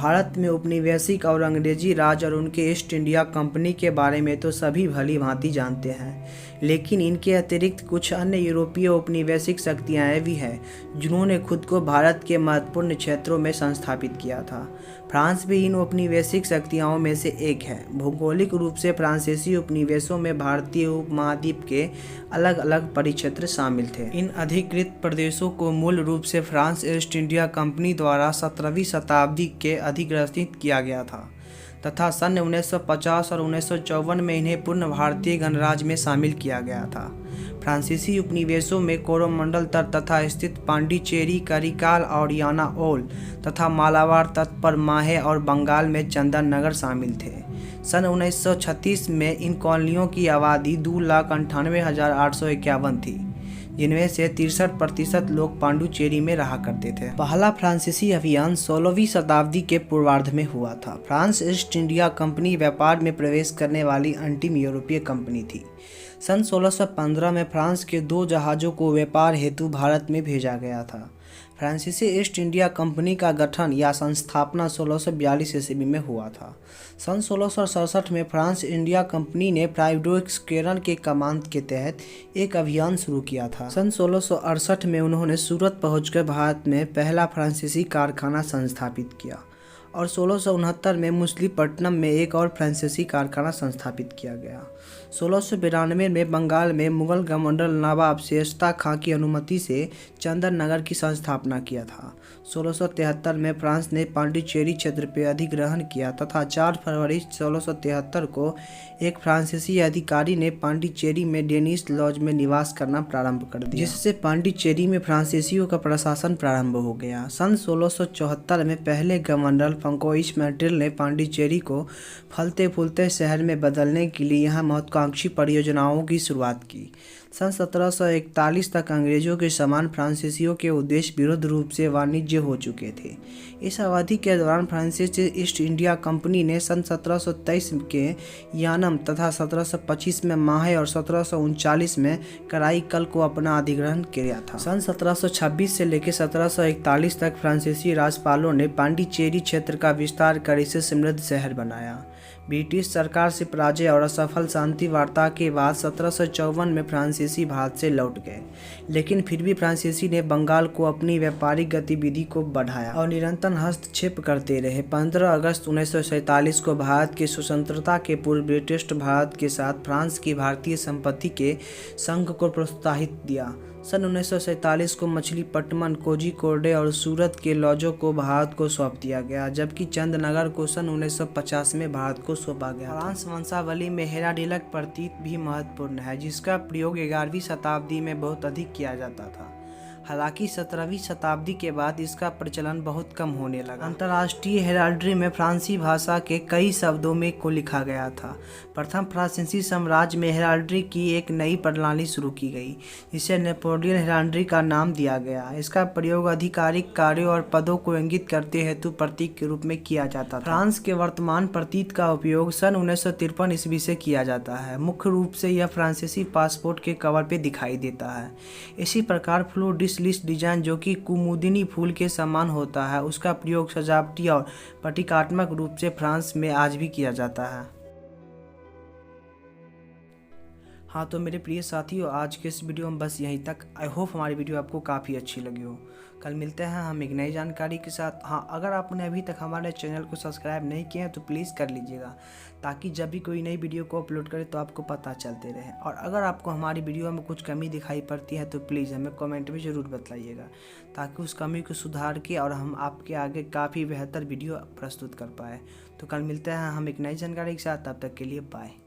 भारत में उपनिवेशिक और अंग्रेजी राज और उनके ईस्ट इंडिया कंपनी के बारे में तो सभी भली भांति जानते हैं, लेकिन इनके अतिरिक्त कुछ अन्य यूरोपीय उपनिवेशिक शक्तियाँ भी हैं जिन्होंने खुद को भारत के महत्वपूर्ण क्षेत्रों में संस्थापित किया था। फ्रांस भी इन उपनिवेशिक शक्तियों में से एक है। भौगोलिक रूप से फ्रांसीसी उपनिवेशों में भारतीय उपमहाद्वीप के अलग अलग परिक्षेत्र शामिल थे। इन अधिकृत प्रदेशों को मूल रूप से फ्रांस ईस्ट इंडिया कंपनी द्वारा 17वीं शताब्दी के अधिग्रहित किया गया था तथा सन 1950 और 1954 में इन्हें पूर्ण भारतीय गणराज्य में शामिल किया गया था। फ्रांसीसी उपनिवेशों में कोरोमंडल तट तथा स्थित पांडिचेरी, करिकाल और यानाओल तथा मालाबार तट पर माहे और बंगाल में चंदन नगर शामिल थे। सन 1936 में इन कॉलोनियों की आबादी 2,98,851 थी, जिनमें से 63% लोग पांडुचेरी में रहा करते थे। पहला फ्रांसीसी अभियान 16वीं शताब्दी के पूर्वार्ध में हुआ था। फ्रांस ईस्ट इंडिया कंपनी व्यापार में प्रवेश करने वाली अंतिम यूरोपीय कंपनी थी। सन 1615 में फ्रांस के 2 जहाज़ों को व्यापार हेतु भारत में भेजा गया था। फ्रांसीसी ईस्ट इंडिया कंपनी का गठन या संस्थापना 1642 ईस्वी में हुआ था। सन 1667 में फ्रांस इंडिया कंपनी ने प्राइडोक्स के कमान के तहत एक अभियान शुरू किया था। सन 1668 में उन्होंने सूरत पहुंचकर भारत में पहला फ्रांसीसी कारखाना संस्थापित किया और 1669 में मछलीपट्टनम में एक और फ्रांसीसी कारखाना संस्थापित किया गया। 1692 में बंगाल में मुगल गवर्नर नवाब शेरशाह खां की अनुमति से चंदन नगर की स्थापना किया था। 1673 में फ्रांस ने पांडिचेरी क्षेत्र पर अधिग्रहण किया तथा 4 फरवरी 1673 को एक फ्रांसीसी अधिकारी ने पांडिचेरी में डेनिश लॉज में निवास करना प्रारंभ कर दिया, जिससे पांडिचेरी में फ्रांसीसियों का प्रशासन प्रारंभ हो गया। सन 1674 में पहले गवर्नर फ्रांकोइस मैर्टिल ने पांडिचेरी को फलते फूलते शहर में बदलने के लिए यहाँ महत्वाकांक्षी परियोजनाओं की शुरुआत की। सन 1741 तक अंग्रेजों के समान फ्रांसीसियों के उद्देश्य विरुद्ध रूप से वाणिज्य हो चुके थे। इस अवधि के दौरान फ्रांसीसी ईस्ट इंडिया कंपनी ने सन 1723 के यानम तथा 1725 में माहे और 1739 में कराईकल को अपना अधिग्रहण किया था। सन 1726 से लेकर 1741 तक फ्रांसीसी राजपालों ने पांडिचेरी क्षेत्र का विस्तार कर इसे समृद्ध शहर बनाया। ब्रिटिश सरकार से पराजय और असफल शांति वार्ता के बाद 1754 में फ्रांसीसी भारत से लौट गए, लेकिन फिर भी फ्रांसीसी ने बंगाल को अपनी व्यापारिक गतिविधि को बढ़ाया और निरंतर हस्तक्षेप करते रहे। 15 अगस्त 1947 को भारत की स्वतंत्रता के पूर्व ब्रिटिश भारत के साथ फ्रांस की भारतीय संपत्ति के संघ को प्रोत्साहित दिया। सन 1947 को मछलीपट्टनम, कोझिकोड और सूरत के लॉजों को भारत को सौंप दिया गया, जबकि चंदनगर को सन 1950 में भारत को सौंपा गया। फ्रांस वंशावली में हेराल्डिक प्रतीक भी महत्वपूर्ण है, जिसका प्रयोग 11वीं शताब्दी में बहुत अधिक किया जाता था। हालांकि 17वीं शताब्दी के बाद इसका प्रचलन बहुत कम होने लगा। अंतर्राष्ट्रीय हेराल्ड्री में फ्रांसीसी भाषा के कई शब्दों में को लिखा गया था। प्रथम फ्रांसीसी साम्राज्य में हेराल्ड्री की एक नई प्रणाली शुरू की गई, जिसे नेपोलियन हेराल्ड्री का नाम दिया गया। इसका प्रयोग आधिकारिक कार्यों और पदों को इंगित करते हेतु प्रतीक के रूप में किया जाता था। फ्रांस के वर्तमान प्रतीक का उपयोग सन 1953 ईस्वी से किया जाता है। मुख्य रूप से यह फ्रांसीसी पासपोर्ट के कवर पर दिखाई देता है। इसी प्रकार फ्लोरिस लिस्ट डिजाइन, जो कि कुमुदिनी फूल के समान होता है, उसका प्रयोग सजावटी और प्रतीकात्मक रूप से फ्रांस में आज भी किया जाता है। हाँ, तो मेरे प्रिय साथियों, आज के इस वीडियो में बस यहीं तक। आई होप हमारी वीडियो आपको काफ़ी अच्छी लगी हो। कल मिलते हैं हम एक नई जानकारी के साथ। हाँ, अगर आपने अभी तक हमारे चैनल को सब्सक्राइब नहीं किया है तो प्लीज़ कर लीजिएगा, ताकि जब भी कोई नई वीडियो को अपलोड करें तो आपको पता चलते रहे। और अगर आपको हमारी वीडियो में कुछ कमी दिखाई पड़ती है तो प्लीज़ हमें कमेंट में ज़रूर बताइएगा, ताकि उस कमी को सुधार के और हम आपके आगे काफ़ी बेहतर वीडियो प्रस्तुत कर पाए। तो कल मिलते हैं हम एक नई जानकारी के साथ। तब तक के लिए बाय।